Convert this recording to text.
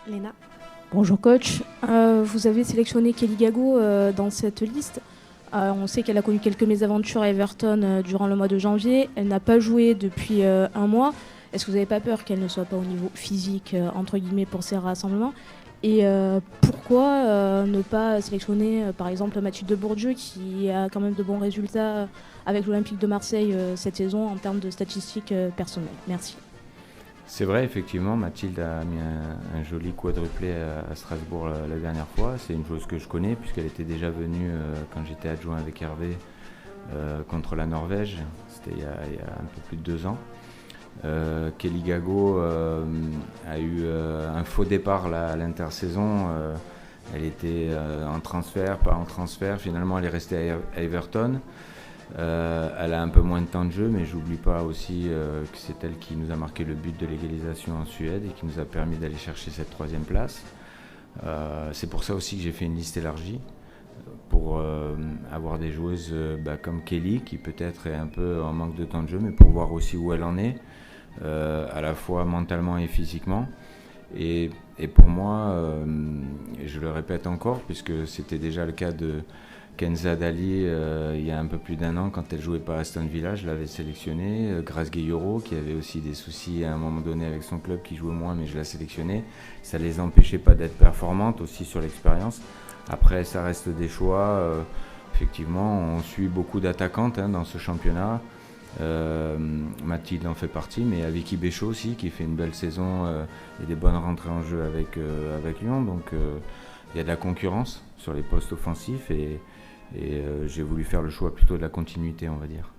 Léna. Bonjour coach. Vous avez sélectionné Kelly Gago dans cette liste. On sait qu'elle a connu quelques mésaventures à Everton durant le mois de janvier. Elle n'a pas joué depuis un mois. Est-ce que vous n'avez pas peur qu'elle ne soit pas au niveau physique, entre guillemets, pour ces rassemblements? Et pourquoi ne pas sélectionner par exemple Mathilde Bourdieu qui a quand même de bons résultats avec l'Olympique de Marseille cette saison en termes de statistiques personnelles? Merci. C'est vrai, effectivement, Mathilde a mis un joli quadruplé à Strasbourg la dernière fois. C'est une chose que je connais puisqu'elle était déjà venue quand j'étais adjoint avec Hervé contre la Norvège. C'était il y a un peu plus de 2 ans. Kelly Gago a eu un faux départ à l'intersaison. Elle était en transfert, pas en transfert. Finalement, elle est restée à Everton. Elle a un peu moins de temps de jeu, mais j'oublie pas aussi que c'est elle qui nous a marqué le but de l'égalisation en Suède et qui nous a permis d'aller chercher cette 3e place. C'est pour ça aussi que j'ai fait une liste élargie pour avoir des joueuses comme Kelly qui peut-être est un peu en manque de temps de jeu, mais pour voir aussi où elle en est, à la fois mentalement et physiquement. Et pour moi, je le répète encore, puisque c'était déjà le cas de Kenza Dali il y a un peu plus d'1 an quand elle jouait pas à Aston Villa, je l'avais sélectionnée. Grace Gueyoro qui avait aussi des soucis à un moment donné avec son club, qui jouait moins, mais je la sélectionnée. Ça les empêchait pas d'être performantes aussi sur l'expérience. Après, ça reste des choix. Effectivement, on suit beaucoup d'attaquantes dans ce championnat. Mathilde en fait partie, mais Vicky Béchot aussi qui fait une belle saison et des bonnes rentrées en jeu avec Lyon. Donc il y a de la concurrence sur les postes offensifs et j'ai voulu faire le choix plutôt de la continuité, on va dire.